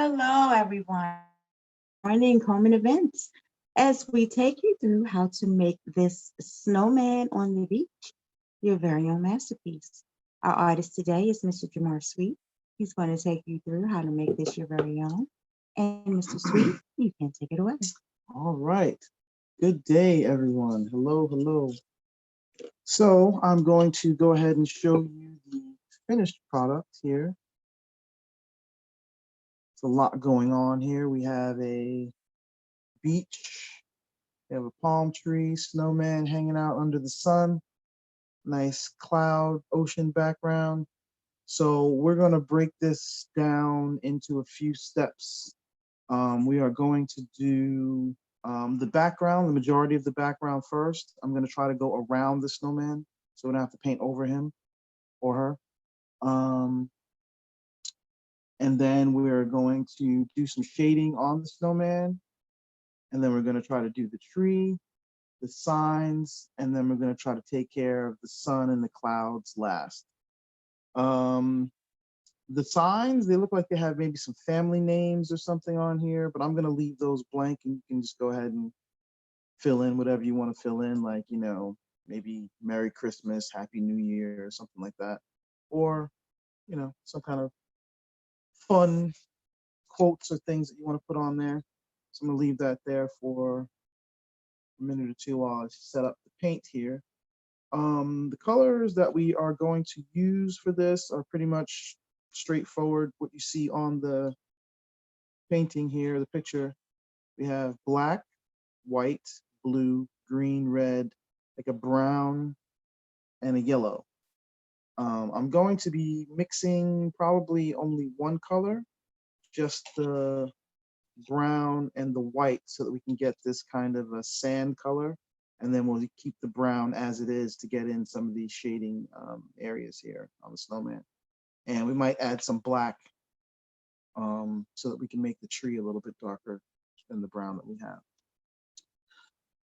Hello, everyone. Morning home events as we take you through how to make this snowman on the beach your very own masterpiece. Our artist today is Mr. Jamar Sweet. He's going to take you through how to make this your very own. And Mr. Sweet, you can take it away. All right. Good day, everyone. Hello, hello. So I'm going to go ahead and show you the finished product here. It's a lot going on here. We have a beach. We have a palm tree, snowman hanging out under the sun, nice cloud, ocean background. So we're going to break this down into a few steps. We are going to do the background, the majority of the background first. I'm going to try to go around the snowman so we don't have to paint over him or her. And then we're going to do some shading on the snowman. And then we're going to try to do the tree, the signs, and then we're going to try to take care of the sun and the clouds last. The signs, they look like they have maybe some family names or something on here, but I'm going to leave those blank and you can just go ahead and fill in whatever you want to fill in, like, maybe Merry Christmas, Happy New Year, or something like that. Or, some kind of fun quotes or things that you want to put on there. So I'm going to leave that there for a minute or two while I set up the paint here. The colors that we are going to use for this are pretty much straightforward. What you see on the painting here, the picture, we have black, white, blue, green, red, like a brown, and a yellow. I'm going to be mixing probably only one color, just the brown and the white, so that we can get this kind of a sand color. And then we'll keep the brown as it is to get in some of these shading areas here on the snowman. And we might add some black so that we can make the tree a little bit darker than the brown that we have.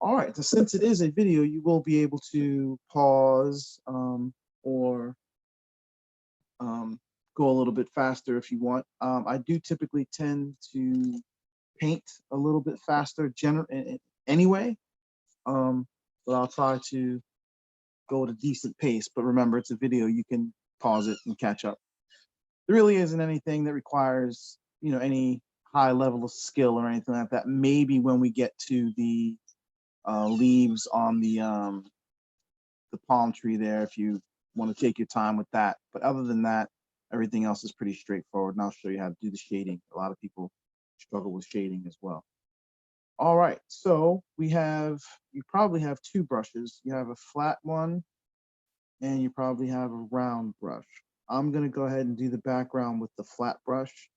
All right, so since it is a video, you will be able to pause or go a little bit faster if you want. I do typically tend to paint a little bit faster anyway, but I'll try to go at a decent pace. But remember, it's a video, you can pause it and catch up. There really isn't anything that requires, any high level of skill or anything like that. Maybe when we get to the leaves on the palm tree there, if you want to take your time with that. But other than that, everything else is pretty straightforward. And I'll show you how to do the shading. A lot of people struggle with shading as well. All right, so you probably have two brushes. You have a flat one and you probably have a round brush. I'm gonna go ahead and do the background with the flat brush.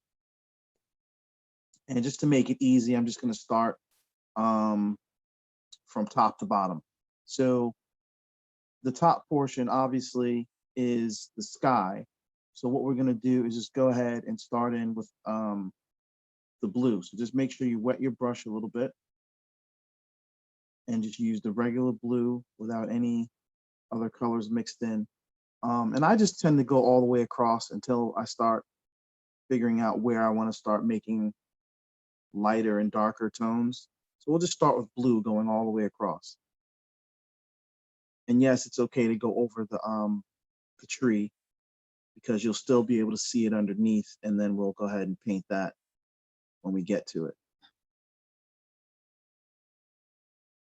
And just to make it easy, I'm just gonna start from top to bottom. So the top portion obviously is the sky. So what we're gonna do is just go ahead and start in with the blue. So just make sure you wet your brush a little bit and just use the regular blue without any other colors mixed in. And I just tend to go all the way across until I start figuring out where I want to start making lighter and darker tones. So we'll just start with blue going all the way across. And yes, it's okay to go over the tree because you'll still be able to see it underneath, and then we'll go ahead and paint that when we get to it.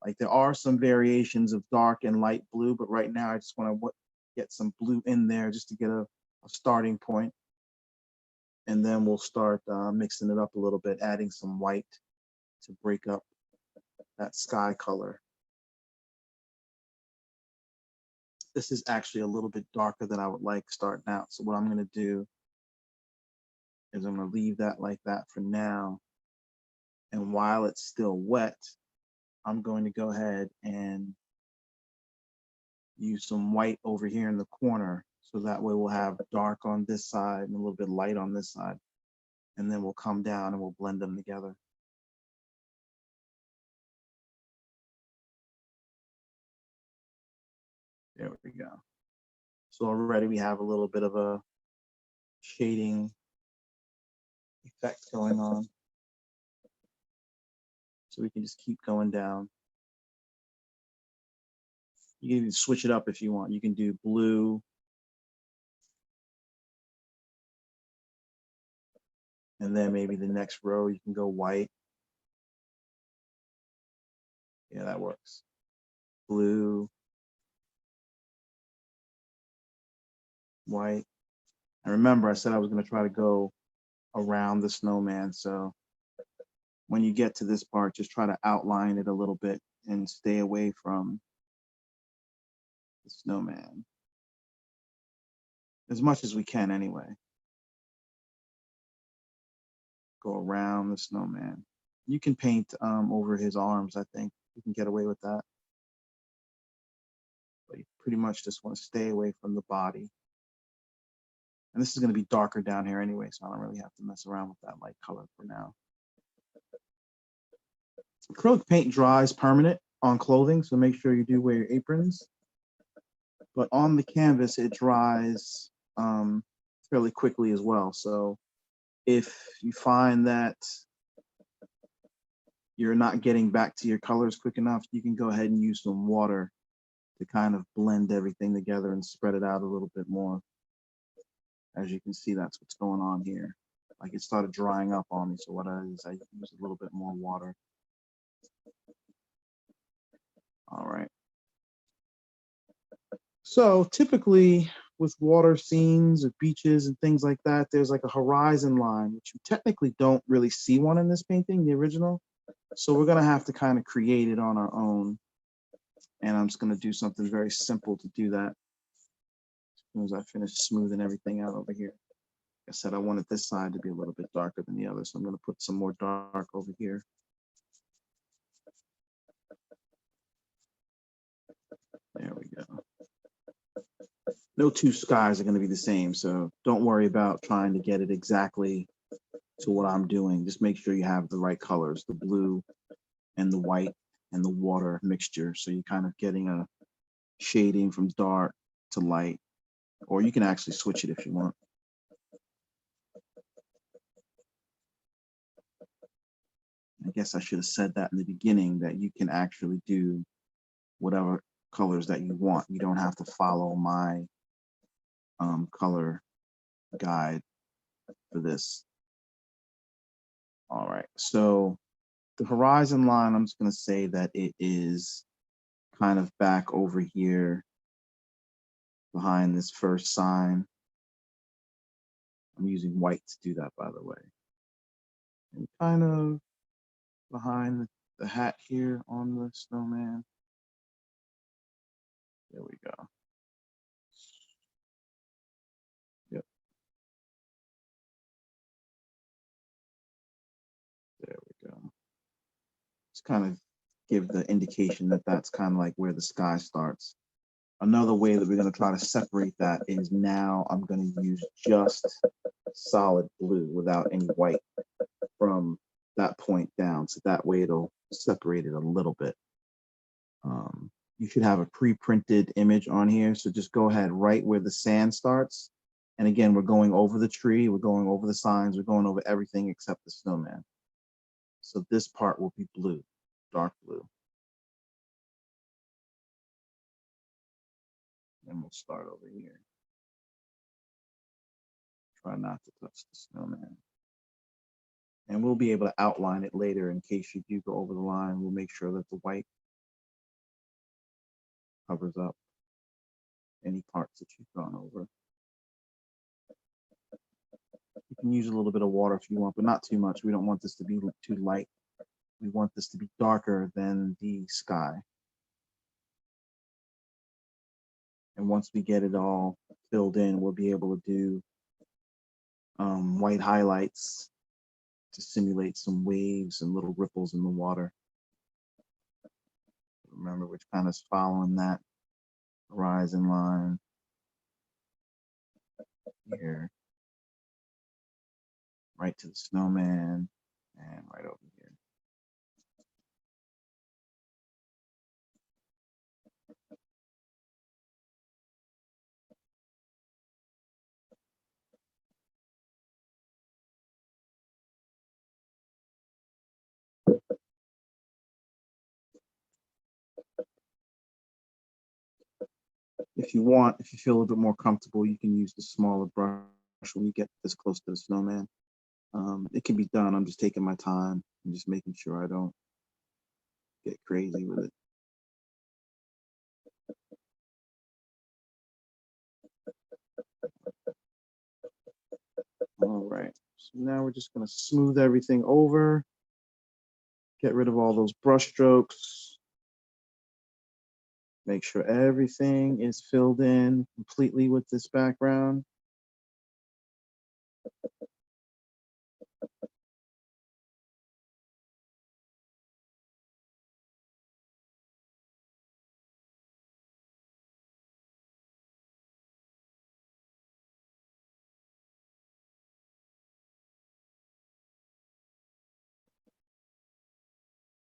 Like there are some variations of dark and light blue, but right now I just want to get some blue in there just to get a starting point. And then we'll start mixing it up a little bit, adding some white to break up that sky color. This is actually a little bit darker than I would like starting out. So what I'm going to do is I'm going to leave that like that for now. And while it's still wet, I'm going to go ahead and use some white over here in the corner. So that way we'll have dark on this side and a little bit light on this side. And then we'll come down and we'll blend them together. There we go. So already we have a little bit of a shading effect going on. So we can just keep going down. You can even switch it up if you want. You can do blue. And then maybe the next row, you can go white. Yeah, that works. Blue, white. And remember, I said I was going to try to go around the snowman. So when you get to this part, just try to outline it a little bit and stay away from the snowman as much as we can anyway. Go around the snowman. You can paint over his arms, I think. You can get away with that. But you pretty much just want to stay away from the body. And this is going to be darker down here anyway, so I don't really have to mess around with that light color for now. Acrylic paint dries permanent on clothing, so make sure you do wear your aprons. But on the canvas, it dries fairly quickly as well. So if you find that you're not getting back to your colors quick enough, you can go ahead and use some water to kind of blend everything together and spread it out a little bit more. As you can see, that's what's going on here. Like it started drying up on me. So what I use a little bit more water. All right. So typically with water scenes or beaches and things like that, there's like a horizon line, which you technically don't really see one in this painting, the original. So we're going to have to kind of create it on our own. And I'm just going to do something very simple to do that. As soon as I finish smoothing everything out over here. Like I said, I wanted this side to be a little bit darker than the other. So I'm going to put some more dark over here. There we go. No two skies are going to be the same. So don't worry about trying to get it exactly to what I'm doing. Just make sure you have the right colors, the blue and the white and the water mixture. So you're kind of getting a shading from dark to light, or you can actually switch it if you want. I guess I should have said that in the beginning, that you can actually do whatever colors that you want. You don't have to follow my color guide for this. All right, so the horizon line, I'm just going to say that it is kind of back over here behind this first sign. I'm using white to do that, by the way. And kind of behind the hat here on the snowman. There we go. Yep. There we go. Just kind of give the indication that that's kind of like where the sky starts. Another way that we're going to try to separate that is now I'm going to use just solid blue without any white from that point down. So that way it'll separate it a little bit. You should have a pre-printed image on here. So just go ahead right where the sand starts. And again, we're going over the tree, we're going over the signs, we're going over everything except the snowman. So this part will be blue, dark blue. And we'll start over here. Try not to touch the snowman. And we'll be able to outline it later in case you do go over the line. We'll make sure that the white covers up any parts that you've gone over. You can use a little bit of water if you want, but not too much. We don't want this to be too light. We want this to be darker than the sky. And once we get it all filled in, we'll be able to do white highlights to simulate some waves and little ripples in the water. Remember, we're kind of following that horizon line here, right to the snowman and right over here. If you want, if you feel a little bit more comfortable, you can use the smaller brush when you get this close to the snowman. It can be done. I'm just taking my time and just making sure I don't get crazy with it. All right, so now we're just gonna smooth everything over, get rid of all those brush strokes, make sure everything is filled in completely with this background.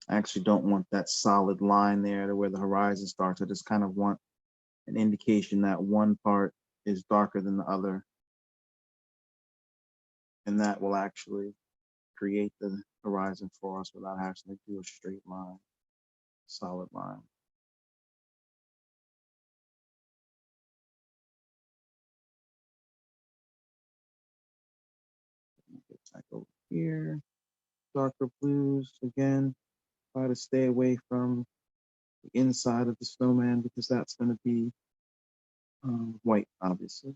I actually don't want that solid line there to where the horizon starts. I just kind of want an indication that one part is darker than the other. And that will actually create the horizon for us without having to do a straight line, solid line. Get back over here, darker blues again. Try to stay away from the inside of the snowman because that's going to be white, obviously.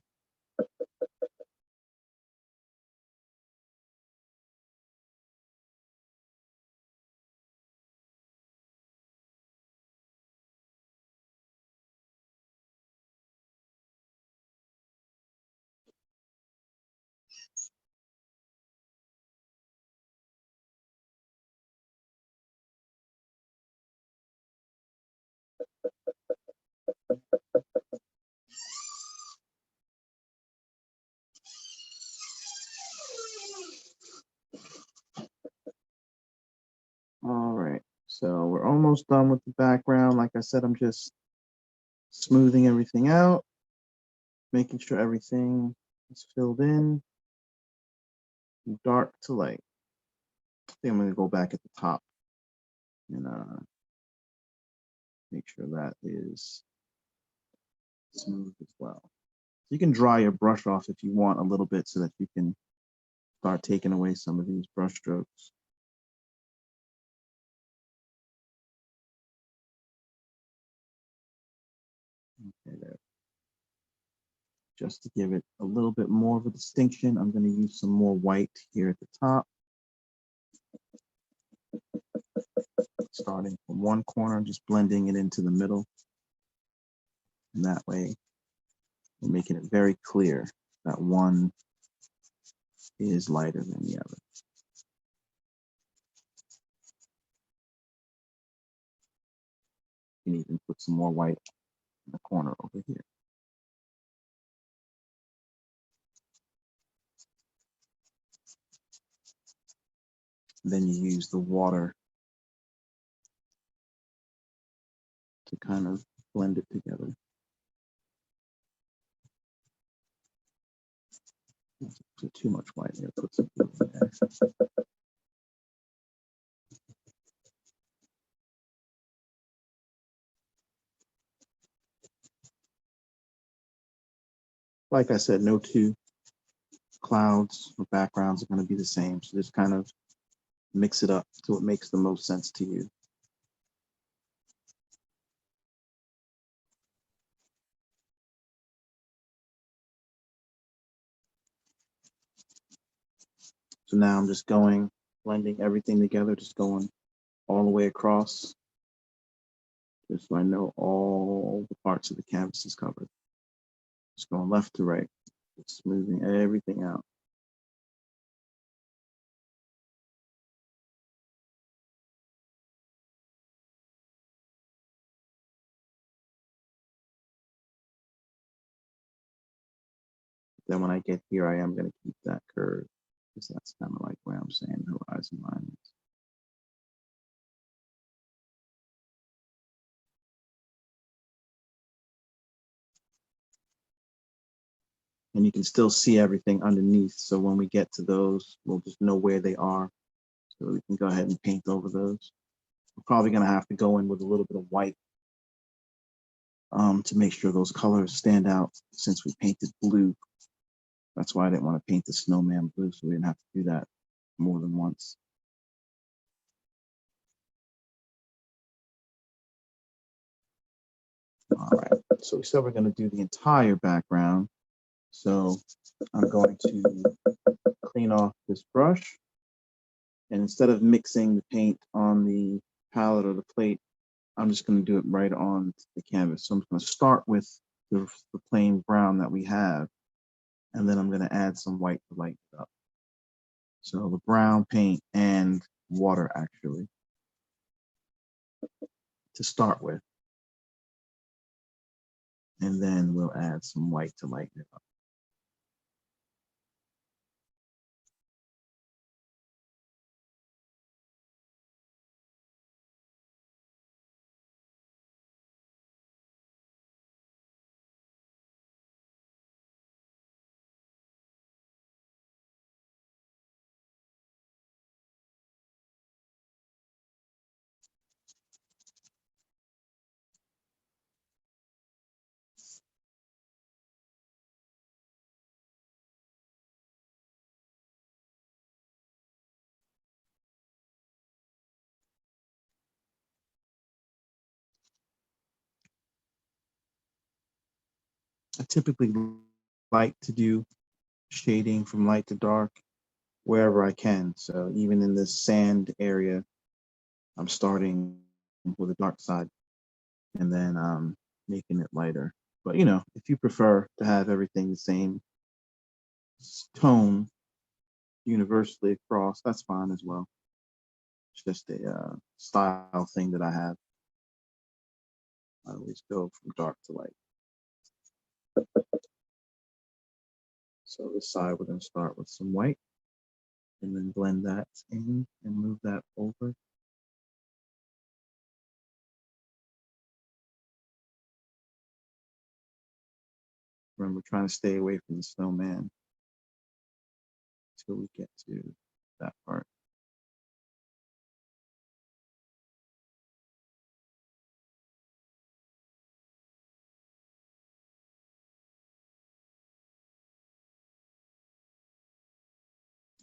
All right, so we're almost done with the background. Like I said, I'm just smoothing everything out, making sure everything is filled in, dark to light. I think I'm going to go back at the top and make sure that is smooth as well. You can dry your brush off if you want a little bit so that you can start taking away some of these brush strokes. Okay, there. Just to give it a little bit more of a distinction, I'm going to use some more white here at the top. Starting from one corner, just blending it into the middle. And that way, we're making it very clear that one is lighter than the other. You can even put some more white in the corner over here. Then you use the water to kind of blend it together. Put too much white there, put some blue in there. Like I said, no two clouds or backgrounds are going to be the same. So just kind of mix it up so it makes the most sense to you. So now I'm just going, blending everything together, just going all the way across, just so I know all the parts of the canvas is covered. Just going left to right, just smoothing everything out. Then when I get here, I am going to keep that curve because that's kind of like where I'm saying the horizon line is. And you can still see everything underneath. So when we get to those, we'll just know where they are. So we can go ahead and paint over those. We're probably going to have to go in with a little bit of white to make sure those colors stand out since we painted blue. That's why I didn't want to paint the snowman blue, so we didn't have to do that more than once. All right, so we said we're going to do the entire background. So I'm going to clean off this brush, and instead of mixing the paint on the palette or the plate, I'm just going to do it right on the canvas. So I'm going to start with the plain brown that we have, and then I'm going to add some white to lighten it up. So the brown paint and water actually to start with, and then we'll add some white to lighten it up. I typically like to do shading from light to dark wherever I can. So even in this sand area, I'm starting with a dark side and then making it lighter. But you know, if you prefer to have everything the same tone universally across, that's fine as well. It's just a style thing that I have. I always go from dark to light. So this side, we're going to start with some white and then blend that in and move that over. Remember, trying to stay away from the snowman until we get to that part.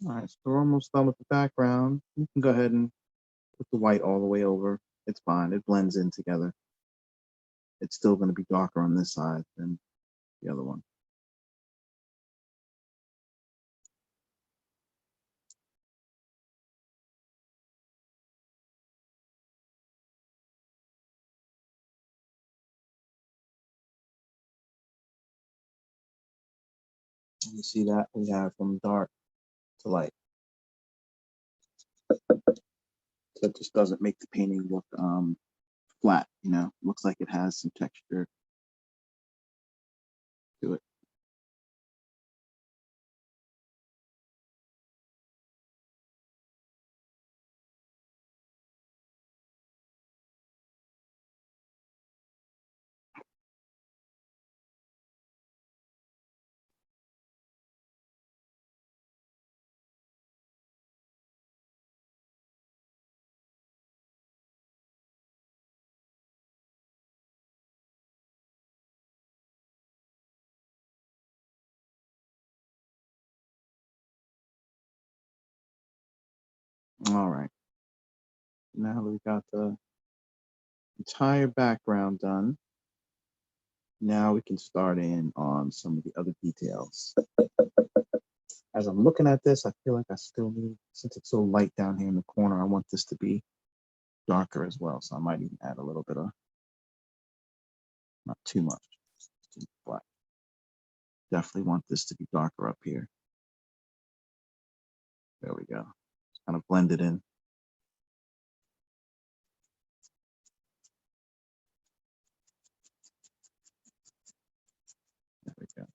All right, so we're almost done with the background. You can go ahead and put the white all the way over. It's fine, it blends in together. It's still going to be darker on this side than the other one. And you see that we have from dark to light. So it just doesn't make the painting look flat, you know, looks like it has some texture to it. All right, now that we got the entire background done, now we can start in on some of the other details. As I'm looking at this, I feel like I still need, since it's so light down here in the corner, I want this to be darker as well. So I might even add a little bit of, not too much, too black. Definitely want this to be darker up here. There we go. Just kind of blend it in. There we go.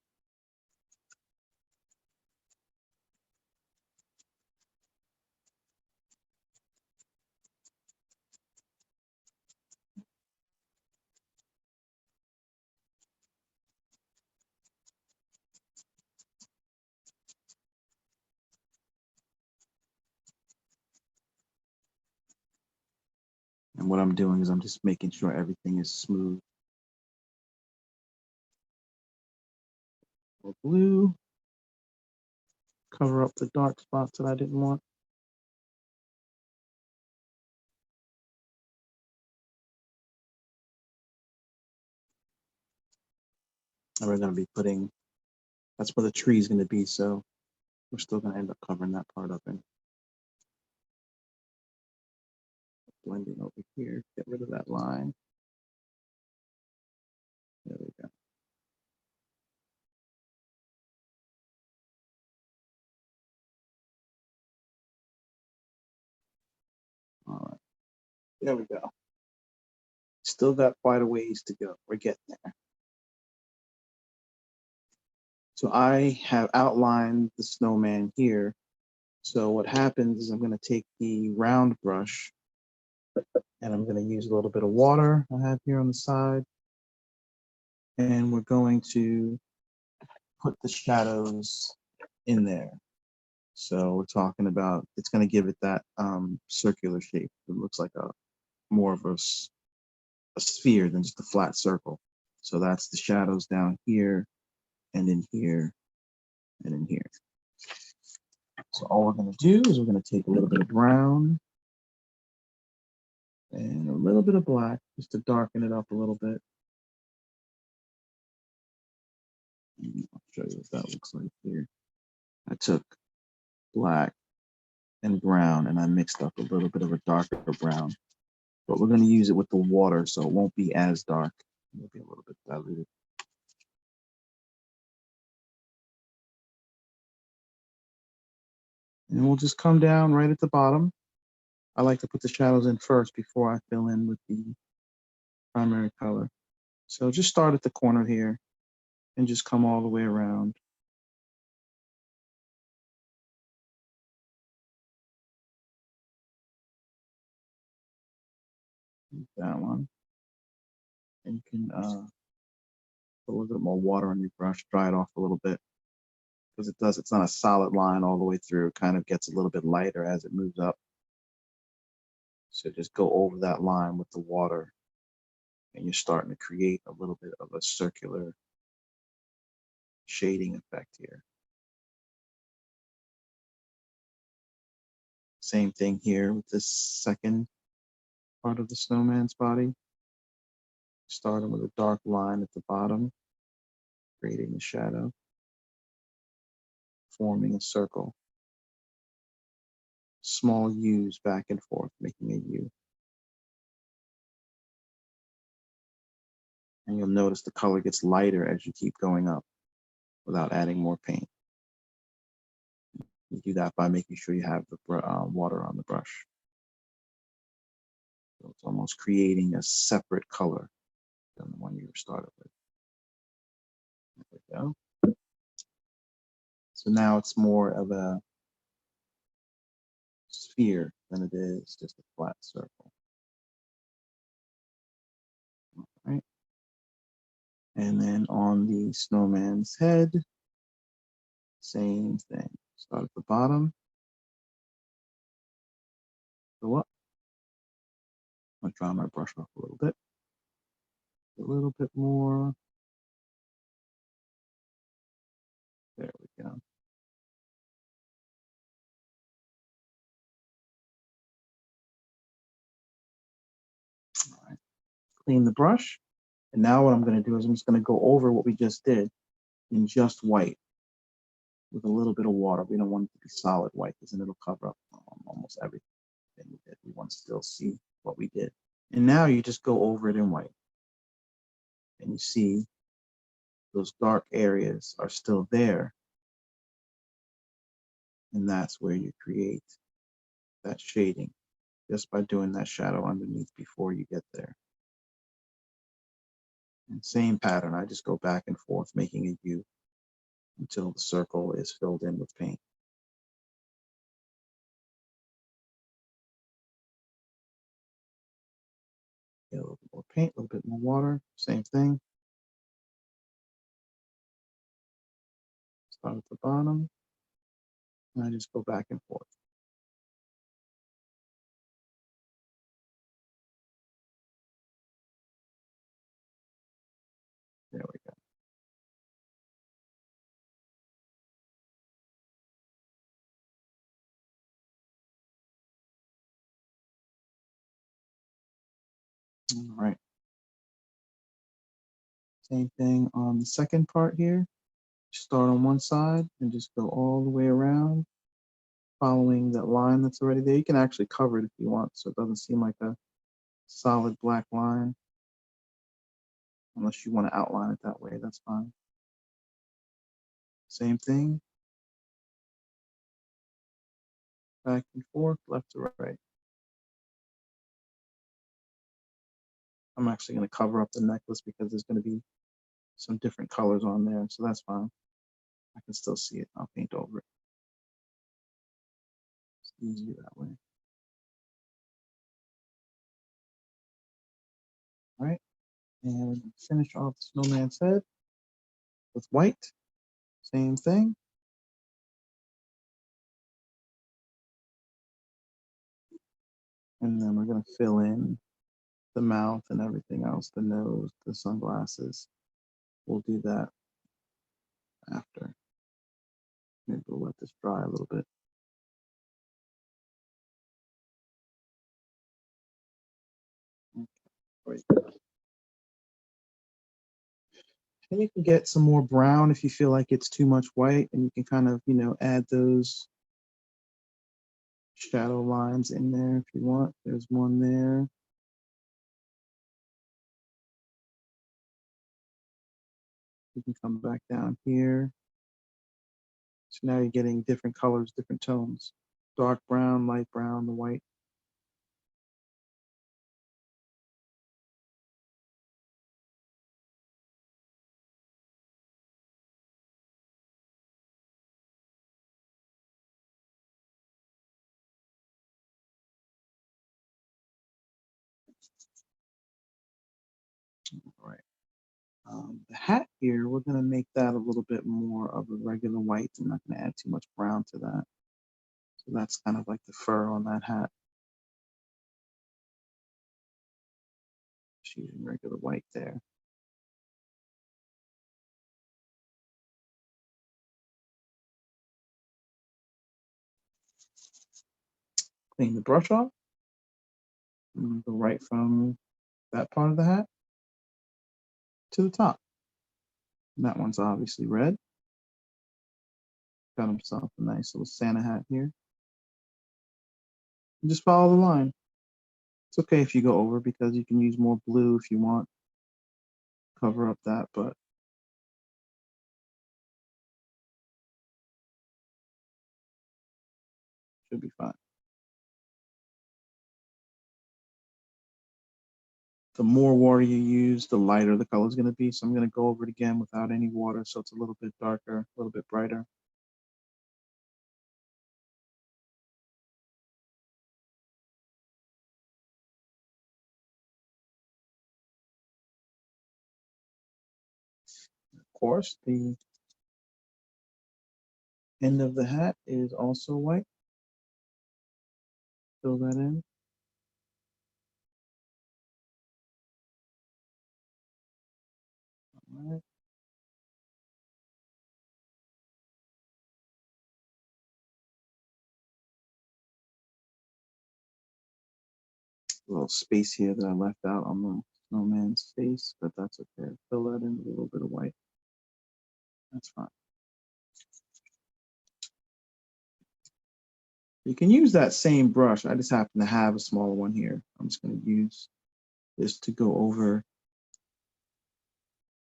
And what I'm doing is I'm just making sure everything is smooth Or blue. Cover up the dark spots that I didn't want. And we're going to be putting, that's where the tree is going to be. So we're still going to end up covering that part up and blending over here. Get rid of that line. There we go. All right. There we go. Still got quite a ways to go. We're getting there. So I have outlined the snowman here. So what happens is I'm going to take the round brush and I'm going to use a little bit of water I have here on the side. And we're going to put the shadows in there. So we're talking about, it's going to give it that circular shape. It looks like a more of a sphere than just a flat circle. So that's the shadows down here and in here and in here. So all we're going to do is we're going to take a little bit of brown and a little bit of black just to darken it up a little bit. And I'll show you what that looks like here. I took black and brown and I mixed up a little bit of a darker brown, but we're going to use it with the water so it won't be as dark. It'll be a little bit diluted. And we'll just come down right at the bottom. I like to put the shadows in first before I fill in with the primary color. So just start at the corner here and just come all the way around. That one. And you can put a little bit more water on your brush, dry it off a little bit. Because it's not a solid line all the way through. It kind of gets a little bit lighter as it moves up. So just go over that line with the water and you're starting to create a little bit of a circular shading effect here. Same thing here with this second part of the snowman's body. Starting with a dark line at the bottom, creating a shadow, forming a circle. Small U's back and forth, making a U. And you'll notice the color gets lighter as you keep going up without adding more paint. You do that by making sure you have the water on the brush. So it's almost creating a separate color than the one you started with. There we go. So now it's more of a sphere than it is just a flat circle. All right. And then on the snowman's head, same thing. Start at the bottom, go up. I'm gonna dry my brush off a little bit more. There we go. All right. Clean the brush. And now what I'm going to do is I'm just going to go over what we just did in just white with a little bit of water. We don't want it to be solid white because then it'll cover up almost everything we did. We want to still see what we did. And now you just go over it in white. And you see those dark areas are still there. And that's where you create that shading just by doing that shadow underneath before you get there. And same pattern, I just go back and forth making a U until the circle is filled in with paint. Get a little bit more paint, a little bit more water, same thing. Start at the bottom, and I just go back and forth. There we go. All right. Same thing on the second part here. Start on one side and just go all the way around, following that line that's already there. You can actually cover it if you want, so it doesn't seem like a solid black line. Unless you want to outline it that way, that's fine. Same thing. Back and forth, left to right. I'm actually going to cover up the necklace because there's going to be some different colors on there, so that's fine. I can still see it. I'll paint over it. It's easier that way. All right, and finish off the snowman's head with white. Same thing. And then we're going to fill in the mouth and everything else, the nose, the sunglasses. We'll do that after. Maybe we'll let this dry a little bit. Okay. Right. And you can get some more brown if you feel like it's too much white, and you can kind of, add those shadow lines in there if you want. There's one there. You can come back down here. So now you're getting different colors, different tones. Dark brown, light brown, the white. All right. The hat here, we're going to make that a little bit more of a regular white. I'm not going to add too much brown to that. So that's kind of like the fur on that hat. Just using regular white there. Clean the brush off. Go right from that part of the hat to the top. And that one's obviously red. Got himself a nice little Santa hat here. And just follow the line. It's okay if you go over because you can use more blue if you want. Cover up that, but should be fine. The more water you use, the lighter the color is going to be. So I'm going to go over it again without any water, so it's a little bit darker, a little bit brighter. Of course, the end of the hat is also white. Fill that in. All right. A little space here that I left out on the snowman's face, but that's okay. Fill that in with a little bit of white. That's fine. You can use that same brush. I just happen to have a smaller one here. I'm just going to use this to go over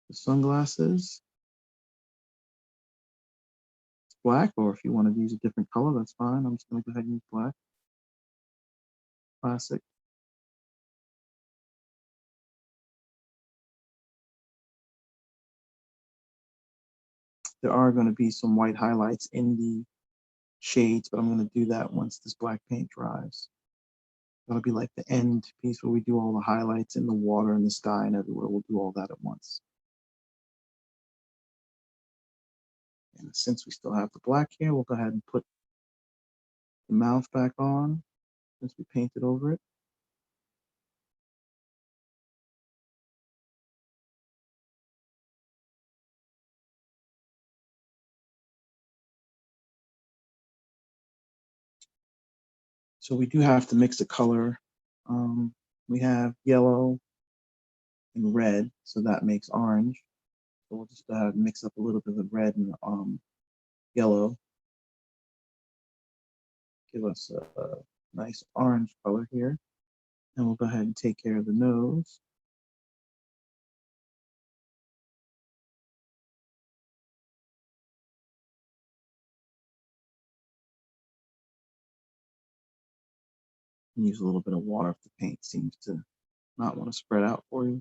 the sunglasses. It's black, or if you want to use a different color, that's fine. I'm just going to go ahead and use black. Classic. There are going to be some white highlights in the shades, but I'm going to do that once this black paint dries. That'll be like the end piece where we do all the highlights in the water and the sky and everywhere. We'll do all that at once. And since we still have the black here, we'll go ahead and put the mouth back on since we painted over it. So we do have to mix the color. We have yellow, and red, so that makes orange. So we'll just mix up a little bit of red and yellow. Give us a nice orange color here. And we'll go ahead and take care of the nose. And use a little bit of water if the paint seems to not want to spread out for you.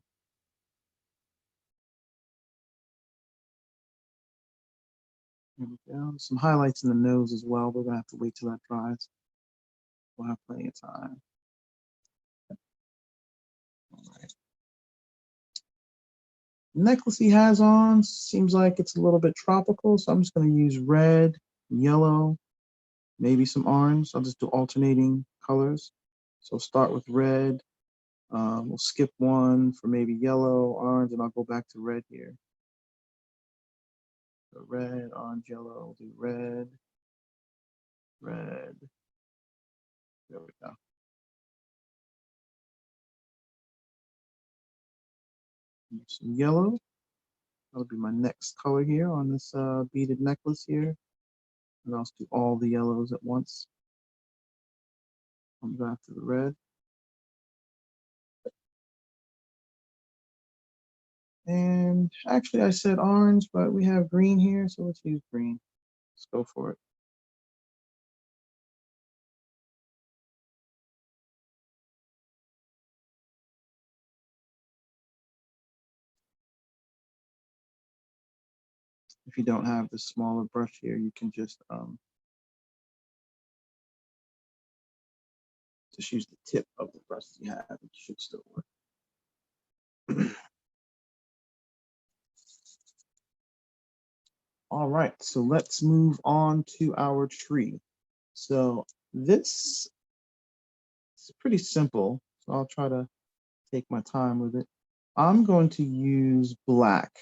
There we go. Some highlights in the nose as well. We're gonna have to wait till that dries. We'll have plenty of time. All right. Necklace he has on seems like it's a little bit tropical, so I'm just going to use red, yellow, maybe some orange. I'll just do alternating colors. So start with red. We'll skip one for maybe yellow, orange, and I'll go back to red here. So red, orange, yellow. We'll do red, red. There we go. Some yellow. That'll be my next color here on this beaded necklace here. And I'll do all the yellows at once. Come back to the red. And actually I said orange, but we have green here, so let's use green. Let's go for it. If you don't have the smaller brush here, you can just use the tip of the brush you have. It should still work. All right, so let's move on to our tree. So this is pretty simple, so I'll try to take my time with it. I'm going to use black.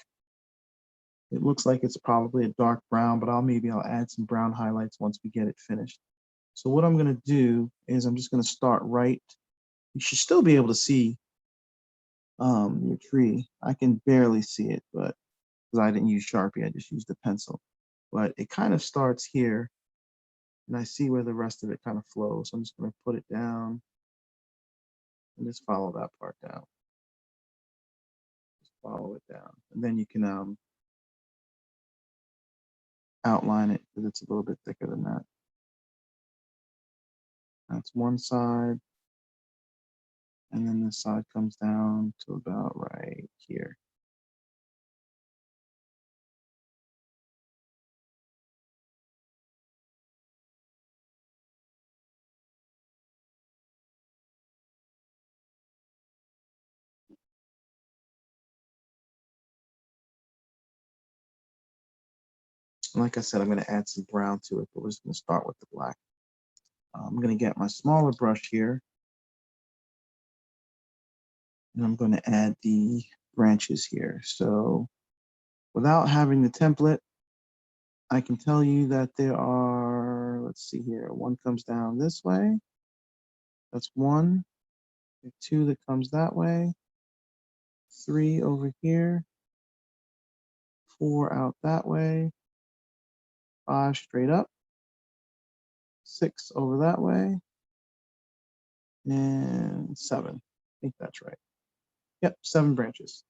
It looks like it's probably a dark brown, but I'll add some brown highlights once we get it finished. So what I'm going to do is I'm just going to start right. You should still be able to see your tree. I can barely see it, but because I didn't use Sharpie, I just used a pencil. But it kind of starts here, and I see where the rest of it kind of flows. So I'm just going to put it down and just follow that part down. Just follow it down, and then you can outline it because it's a little bit thicker than that. That's one side, and then this side comes down to about right here. Like I said, I'm going to add some brown to it, but we're just going to start with the black. I'm going to get my smaller brush here, and I'm going to add the branches here. So without having the template, I can tell you that there are, let's see here, one comes down this way. That's one. Two that comes that way. Three over here. Four out that way. Five straight up. Six over that way. And seven. I think that's right. Yep, 7 branches.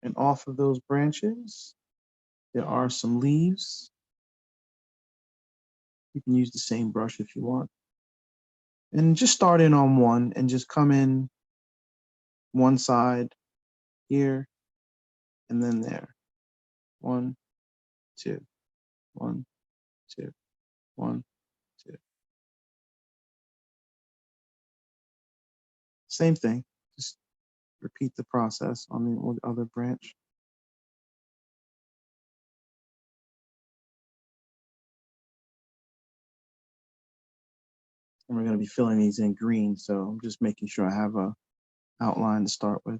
And off of those branches, there are some leaves. You can use the same brush if you want. And just start in on one and just come in one side here and then there. 1, 2, 1, 2, 1, 2. Same thing. Just repeat the process on the other branch. And we're going to be filling these in green, so I'm just making sure I have a outline to start with.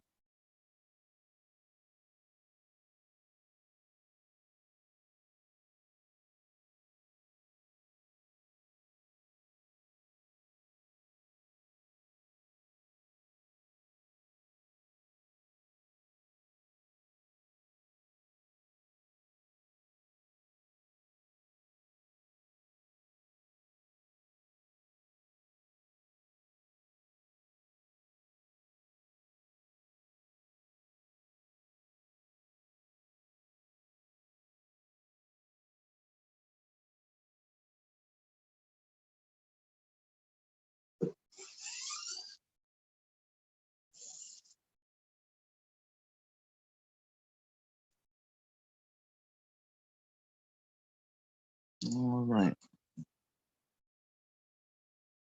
All right.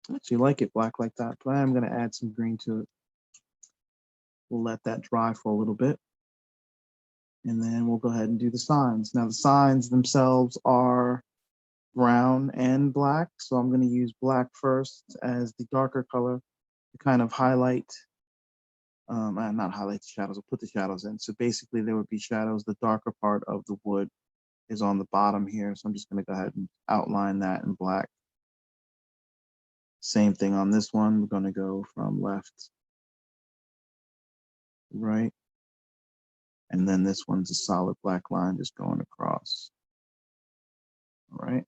I actually like it black like that, but I'm going to add some green to it. We'll let that dry for a little bit. And then we'll go ahead and do the signs. Now the signs themselves are brown and black. So I'm going to use black first as the darker color to kind of highlight, not highlight the shadows, I'll put the shadows in. So basically there would be shadows. The darker part of the wood is on the bottom here. So I'm just going to go ahead and outline that in black. Same thing on this one. We're going to go from left, right. And then this one's a solid black line just going across. All right.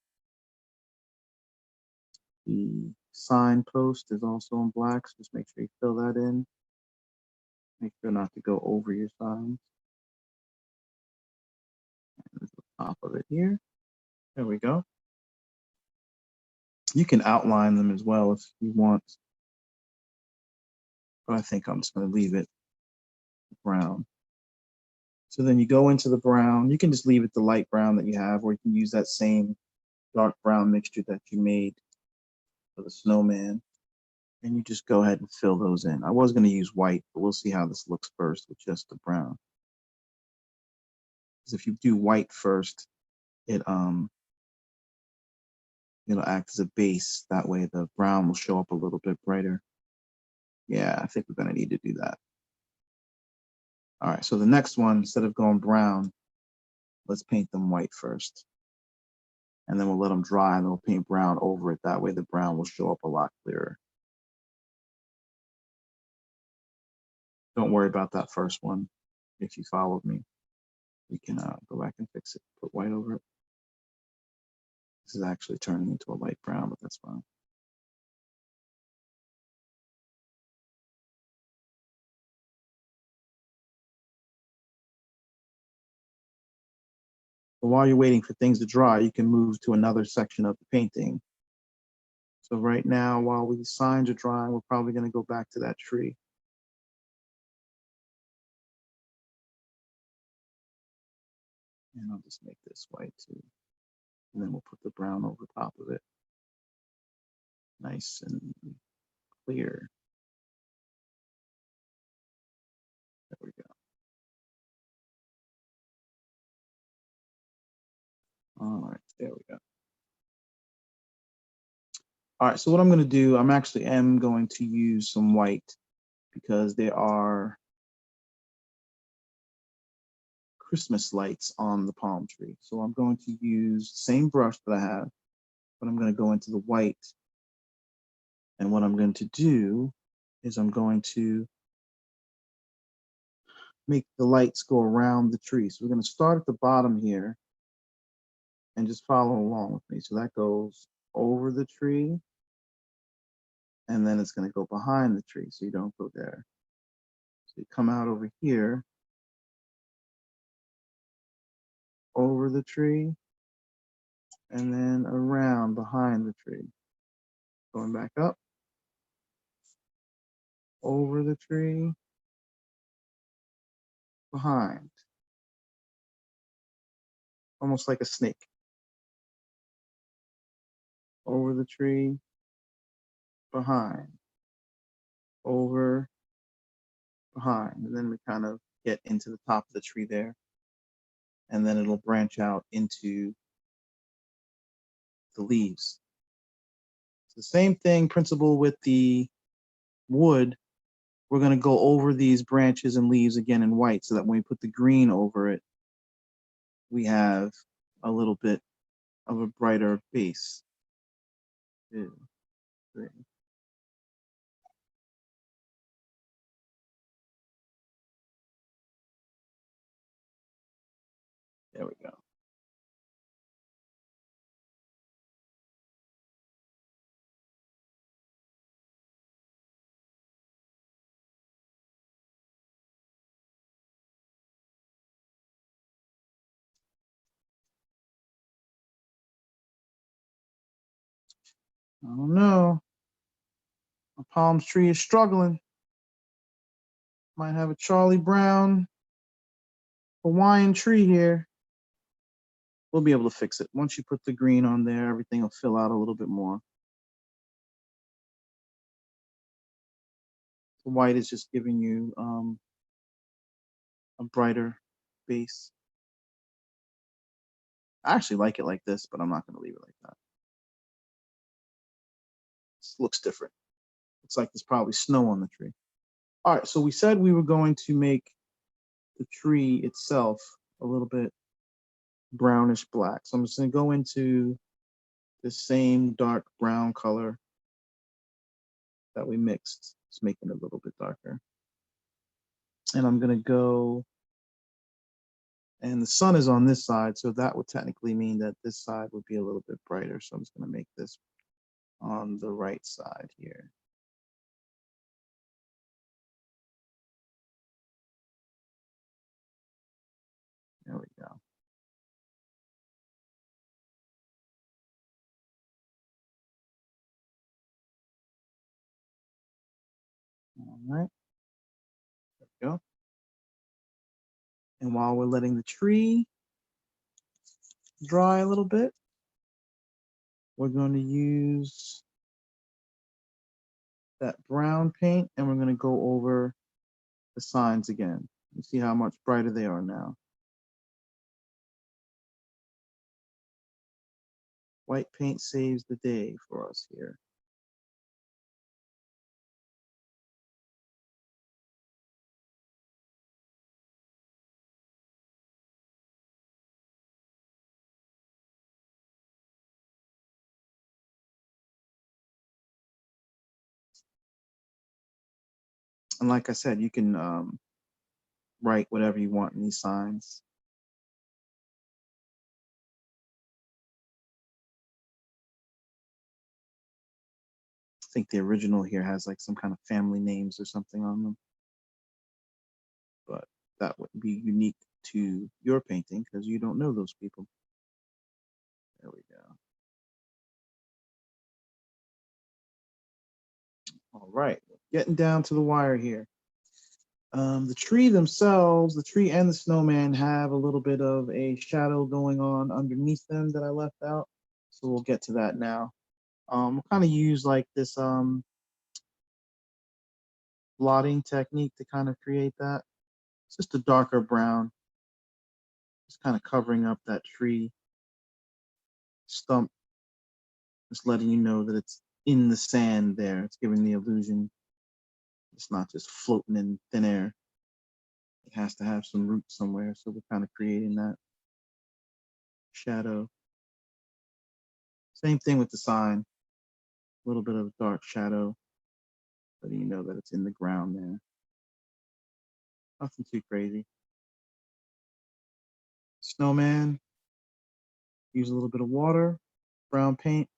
The signpost is also in black, so just make sure you fill that in. Make sure not to go over your signs. And the top of it here. There we go. You can outline them as well if you want, but I think I'm just going to leave it brown. So then you go into the brown. You can just leave it the light brown that you have, or you can use that same dark brown mixture that you made for the snowman. And you just go ahead and fill those in. I was going to use white, but we'll see how this looks first with just the brown. Because if you do white first, it'll act as a base. That way the brown will show up a little bit brighter. Yeah, I think we're going to need to do that. All right, so the next one, instead of going brown, let's paint them white first. And then we'll let them dry and then we'll paint brown over it. That way the brown will show up a lot clearer. Don't worry about that first one. If you followed me, you can go back and fix it, put white over it. This is actually turning into a light brown, but that's fine. But while you're waiting for things to dry, you can move to another section of the painting. So right now, while these signs are drying, we're probably going to go back to that tree. And I'll just make this white too. And then we'll put the brown over top of it. Nice and clear. There we go. All right, there we go. All right, so what I'm going to do, I'm actually going to use some white because there are Christmas lights on the palm tree. So I'm going to use the same brush that I have, but I'm going to go into the white. And what I'm going to do is I'm going to make the lights go around the tree. So we're going to start at the bottom here and just follow along with me. So that goes over the tree, and then it's going to go behind the tree, so you don't go there. So you come out over here, over the tree, and then around behind the tree. Going back up, over the tree, behind. Almost like a snake. Over the tree, behind. Over, behind. And then we kind of get into the top of the tree there. And then it'll branch out into the leaves. It's the same thing, principle with the wood. We're going to go over these branches and leaves again in white so that when we put the green over it, we have a little bit of a brighter base. 2, 3. There we go. I don't know. My palm tree is struggling. Might have a Charlie Brown Hawaiian tree here. we'll be able to fix it. Once you put the green on there, everything will fill out a little bit more. The white is just giving you a brighter base. I actually like it like this, but I'm not going to leave it like that. This looks different. Looks like there's probably snow on the tree. All right, so we said we were going to make the tree itself a little bit brownish black. So I'm just going to go into the same dark brown color that we mixed. Just making it a little bit darker. And I'm going to go, and the sun is on this side, so that would technically mean that this side would be a little bit brighter. So I'm just going to make this on the right side here. There we go. All right, there we go. And while we're letting the tree dry a little bit, we're going to use that brown paint and we're going to go over the signs again. You see how much brighter they are now. White paint saves the day for us here. And like I said, you can write whatever you want in these signs. I think the original here has like some kind of family names or something on them. But that would be unique to your painting because you don't know those people. There we go. All right, getting down to the wire here. The tree themselves, the tree and the snowman have a little bit of a shadow going on underneath them that I left out. So we'll get to that now. We'll kind of use like this blotting technique to kind of create that. It's just a darker brown, just kind of covering up that tree stump, just letting you know that it's in the sand there. It's giving the illusion it's not just floating in thin air. It has to have some roots somewhere. So we're kind of creating that shadow. Same thing with the sign. A little bit of dark shadow, letting you know that it's in the ground there. Nothing too crazy. Snowman, use a little bit of water, brown paint.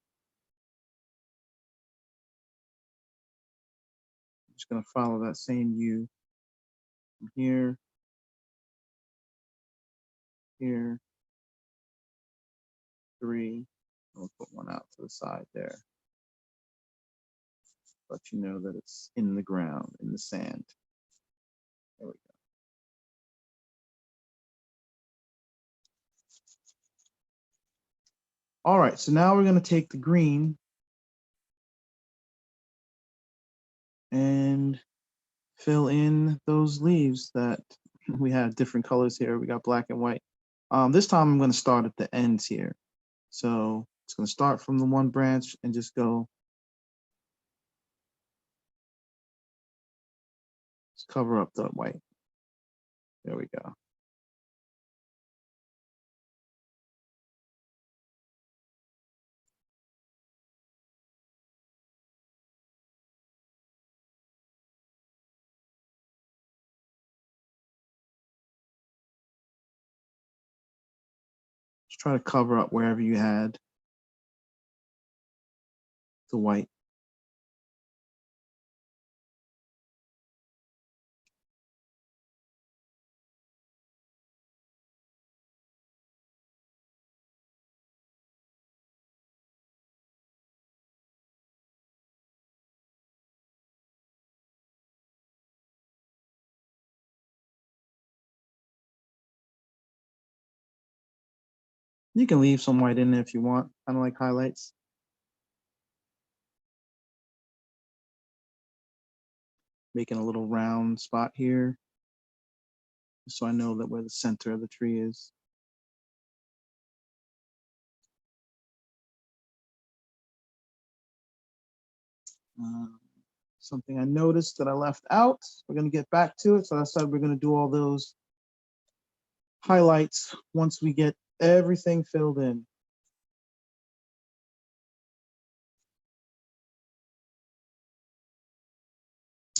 I'm just gonna follow that same U from here, here, 3. We'll put one out to the side there. Let you know that it's in the ground, in the sand. There we go. All right, so now we're going to take the green and fill in those leaves that we have different colors here. We got black and white. This time I'm going to start at the ends here. So it's going to start from the one branch and just go. Just cover up the white. There we go. Just try to cover up wherever you had the white. You can leave some white in there if you want, kind of like highlights. Making a little round spot here, so I know that where the center of the tree is. Something I noticed that I left out. We're going to get back to it. So I said we're going to do all those highlights once we get everything filled in.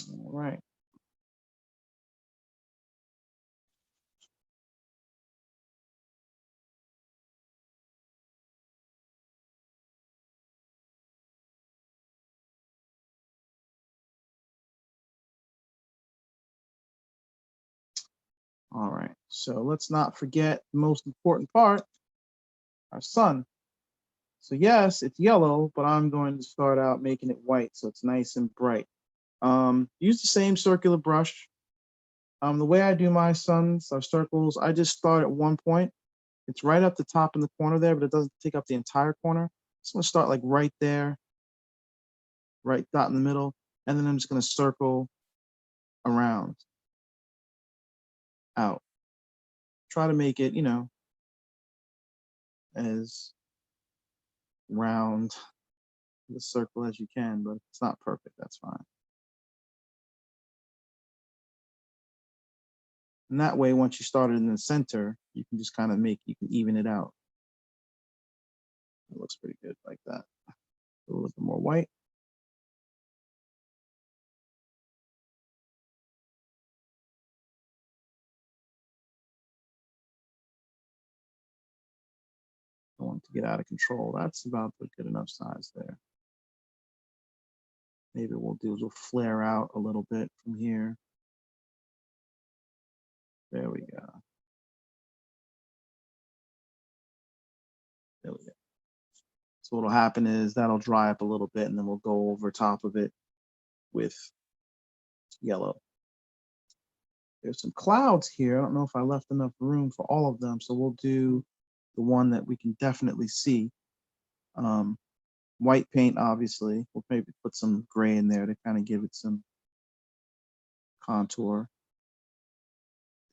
All right. All right. So let's not forget the most important part, our sun. So yes, it's yellow, but I'm going to start out making it white so it's nice and bright. Use the same circular brush. The way I do my suns or circles, I just start at one point. It's right up the top in the corner there, but it doesn't take up the entire corner. So I'm gonna start like right there, right dot in the middle, and then I'm just gonna circle around, out. Try to make it, as round the circle as you can, but if it's not perfect, that's fine. And that way, once you start it in the center, you can just kind of you can even it out. It looks pretty good like that. A little bit more white. Don't want it to get out of control. That's about the good enough size there. Maybe what we'll do is we'll flare out a little bit from here. There we go. There we go. So what'll happen is that'll dry up a little bit and then we'll go over top of it with yellow. There's some clouds here. I don't know if I left enough room for all of them. So we'll do the one that we can definitely see. White paint, obviously. We'll maybe put some gray in there to kind of give it some contour.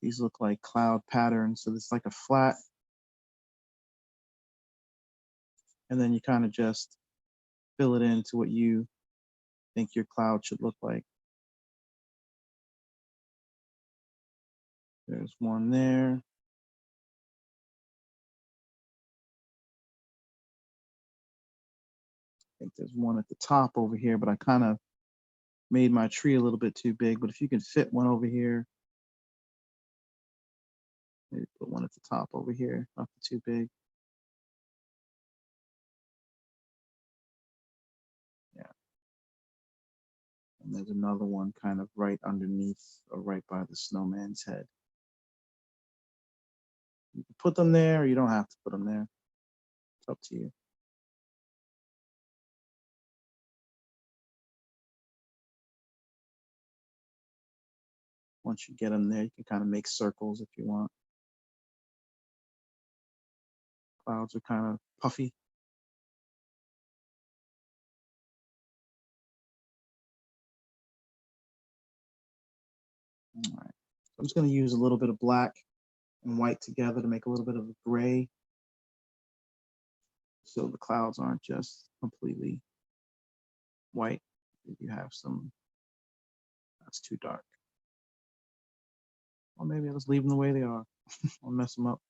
These look like cloud patterns. So it's like a flat. And then you kind of just fill it into what you think your cloud should look like. There's one there. I think there's one at the top over here, but I kind of made my tree a little bit too big. But if you can fit one over here, maybe put one at the top over here, not too big. Yeah. And there's another one kind of right underneath or right by the snowman's head. You can put them there or you don't have to put them there. It's up to you. Once you get them there, you can kind of make circles if you want. Clouds are kind of puffy. All right. So I'm just going to use a little bit of black and white together to make a little bit of a gray. So the clouds aren't just completely white. If you have some, that's too dark. Or maybe I'll just leave them the way they are. I'll mess them up.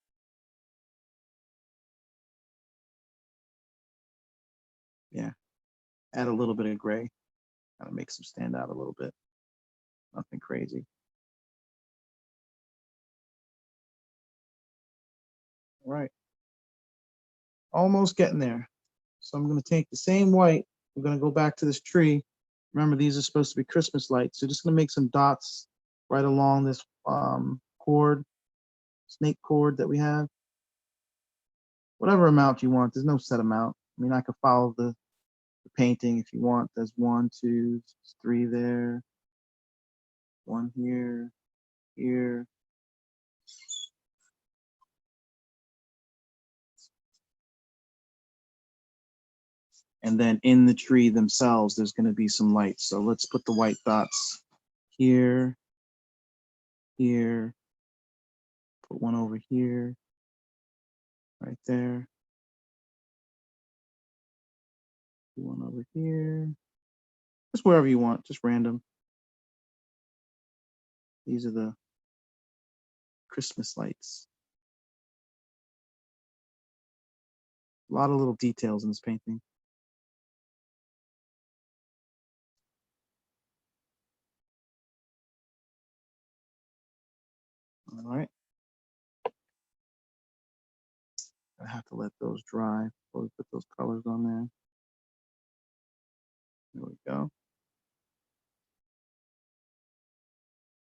Yeah. Add a little bit of gray. Kind of makes them stand out a little bit. Nothing crazy. All right. Almost getting there. So I'm going to take the same white. I'm going to go back to this tree. Remember, these are supposed to be Christmas lights. So just going to make some dots right along this cord, snake cord that we have. Whatever amount you want. There's no set amount. I mean, I could follow the painting if you want. There's 1, 2, 3 there. One here, here. And then in the tree themselves, there's going to be some lights. So let's put the white dots here, here, put one over here, right there, one over here, just wherever you want, just random. These are the Christmas lights. A lot of little details in this painting. All right. I have to let those dry before we put those colors on there. There we go.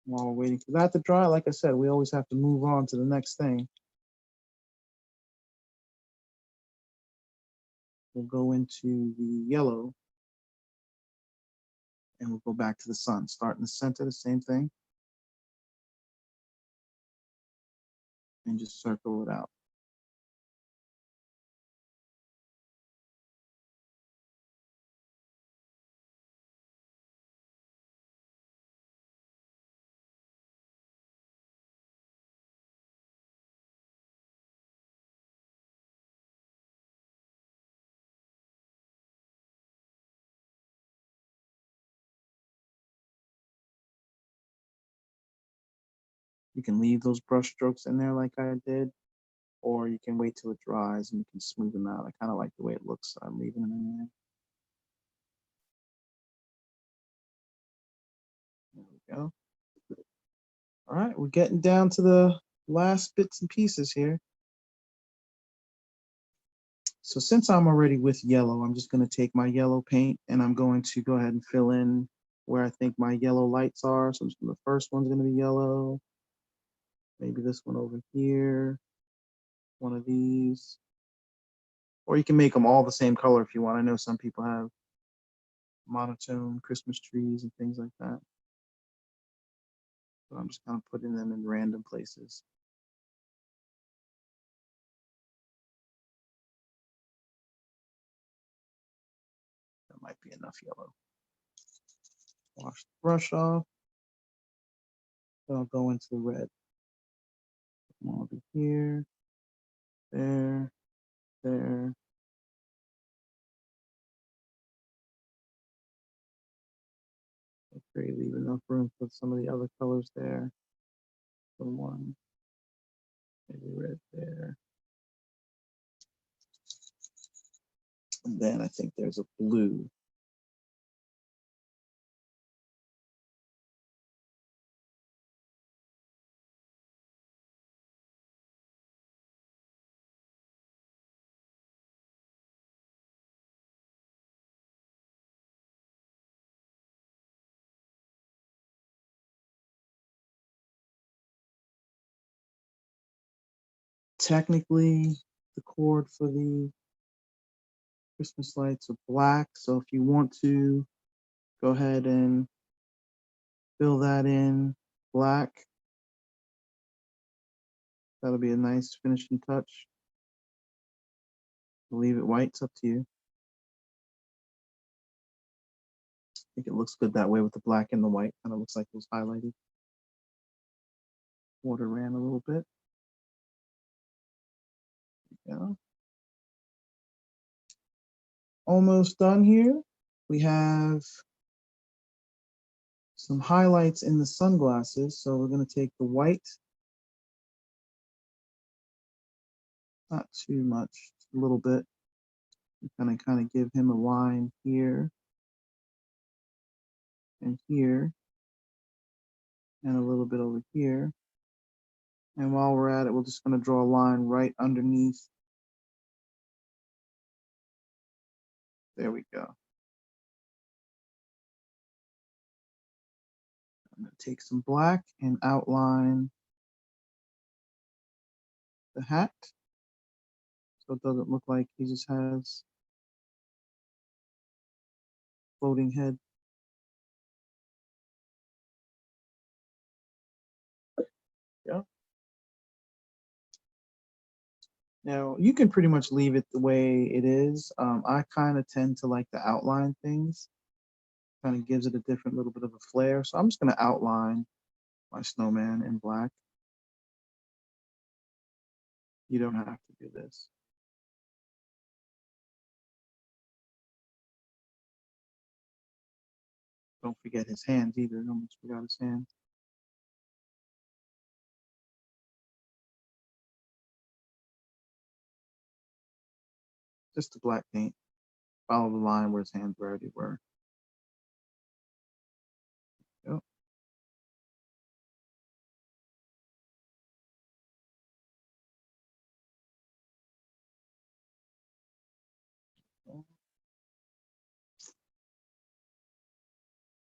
While we're waiting for that to dry, like I said, we always have to move on to the next thing. We'll go into the yellow and we'll go back to the sun. Start in the center, the same thing. And just circle it out. You can leave those brush strokes in there like I did, or you can wait till it dries and you can smooth them out. I kind of like the way it looks, so I'm leaving them in there. There we go. All right, we're getting down to the last bits and pieces here. So since I'm already with yellow, I'm just going to take my yellow paint and I'm going to go ahead and fill in where I think my yellow lights are. So the first one's going to be yellow. Maybe this one over here, one of these. Or you can make them all the same color if you want. I know some people have monotone Christmas trees and things like that. So I'm just kind of putting them in random places. That might be enough yellow. Wash the brush off. Then I'll go into the red. Come over here, there, there. Okay, leave enough room for some of the other colors there. Put one, maybe red there. And then I think there's a blue. Technically, the cord for the Christmas lights are black. So if you want to, go ahead and fill that in black. That'll be a nice finishing touch. Leave it white, it's up to you. I think it looks good that way with the black and the white. Kind of looks like it was highlighted. Water ran a little bit. Yeah. Almost done here. We have some highlights in the sunglasses. So we're going to take the white, not too much, a little bit. We're going to kind of give him a line here and here and a little bit over here. And while we're at it, we're just going to draw a line right underneath. There we go. I'm going to take some black and outline the hat so it doesn't look like he just has floating head. Yeah. Now you can pretty much leave it the way it is. I kind of tend to like to outline things. Kind of gives it a different little bit of a flair. So I'm just going to outline my snowman in black. You don't have to do this. Don't forget his hands either. Almost forgot his hands. Just the black paint. Follow the line where his hands already were. Yep.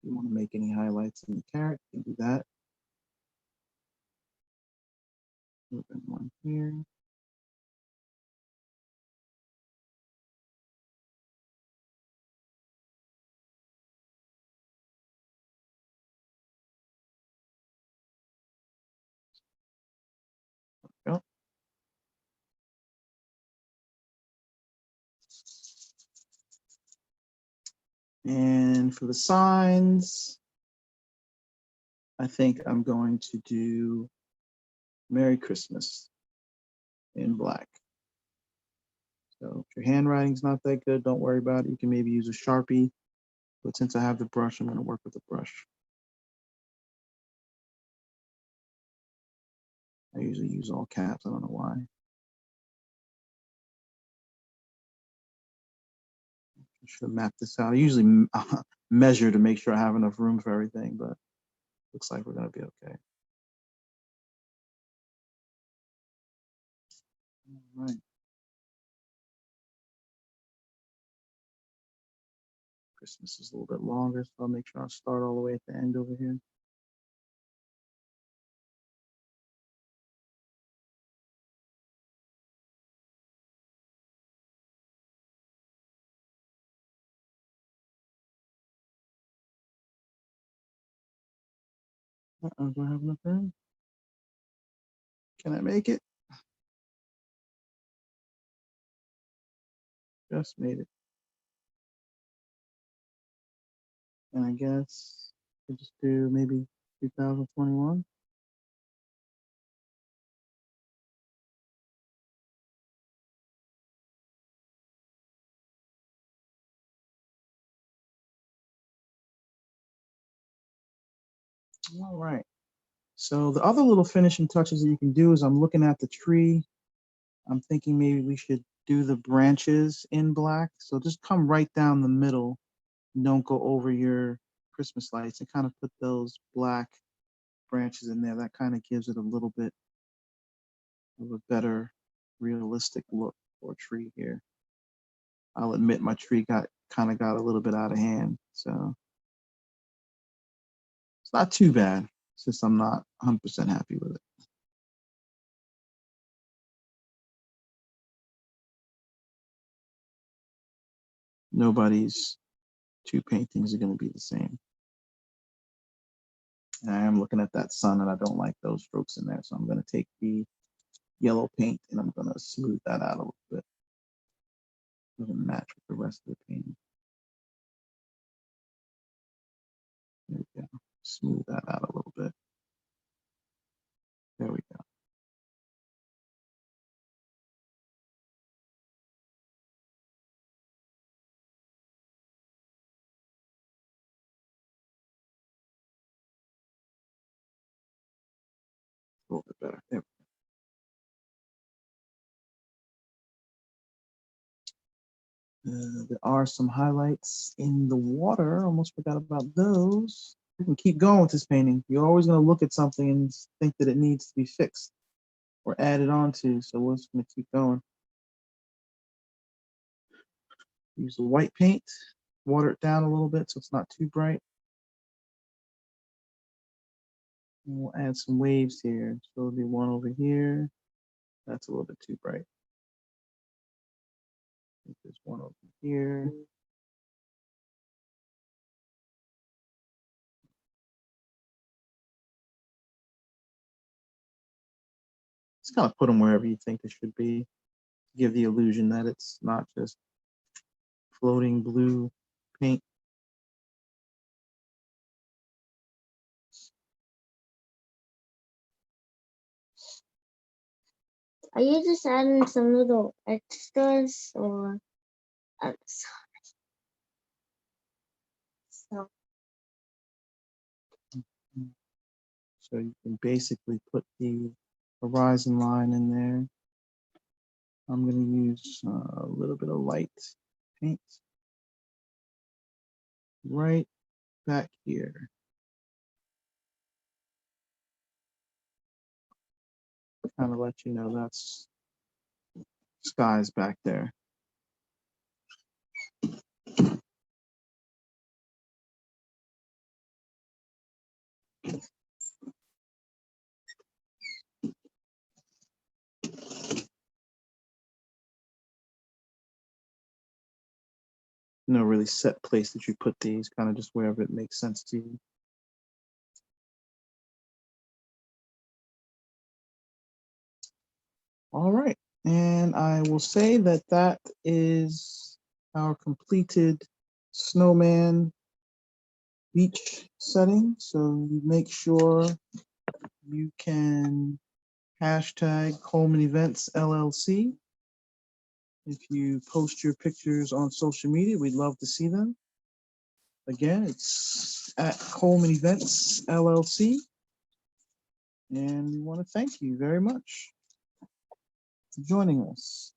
You want to make any highlights in the carrot, you can do that. Open one here. Yep. And for the signs, I think I'm going to do Merry Christmas in black. So if your handwriting's not that good, don't worry about it. You can maybe use a Sharpie, but since I have the brush, I'm going to work with the brush. I usually use all caps. I don't know why. I should map this out. I usually measure to make sure I have enough room for everything, but looks like we're going to be okay. All right. Christmas is a little bit longer, so I'll make sure I start all the way at the end over here. Do I have enough room? Can I make it? Just made it. And I guess we'll just do maybe 2021. All right. So the other little finishing touches that you can do is I'm looking at the tree. I'm thinking maybe we should do the branches in black. So just come right down the middle. Don't go over your Christmas lights and kind of put those black branches in there. That kind of gives it a little bit of a better realistic look for a tree here. I'll admit my tree got a little bit out of hand. So it's not too bad since I'm not 100% happy with it. Nobody's two paintings are going to be the same. And I am looking at that sun and I don't like those strokes in there. So I'm going to take the yellow paint and I'm going to smooth that out a little bit. Doesn't match with the rest of the painting. There we go. Smooth that out a little bit. There we go. A little bit better. There. There are some highlights in the water. Almost forgot about those. You can keep going with this painting. You're always going to look at something and think that it needs to be fixed or added on to. So we're just going to keep going. Use the white paint, water it down a little bit so it's not too bright. And we'll add some waves here. So there'll be one over here. That's a little bit too bright. There's one over here. Just kind of put them wherever you think they should be. give the illusion that it's not just floating blue paint. Are you just adding some little extras or so? So you can basically put the horizon line in there. I'm going to use a little bit of light paint right back here. Kind of let you know that's skies back there. No really set place that you put these, kind of just wherever it makes sense to you. All right, and I will say that that is our completed snowman beach setting. So you make sure you can hashtag Coleman Events LLC. If you post your pictures on social media, we'd love to see them. Again, it's at Coleman Events LLC. And we want to thank you very much for joining us.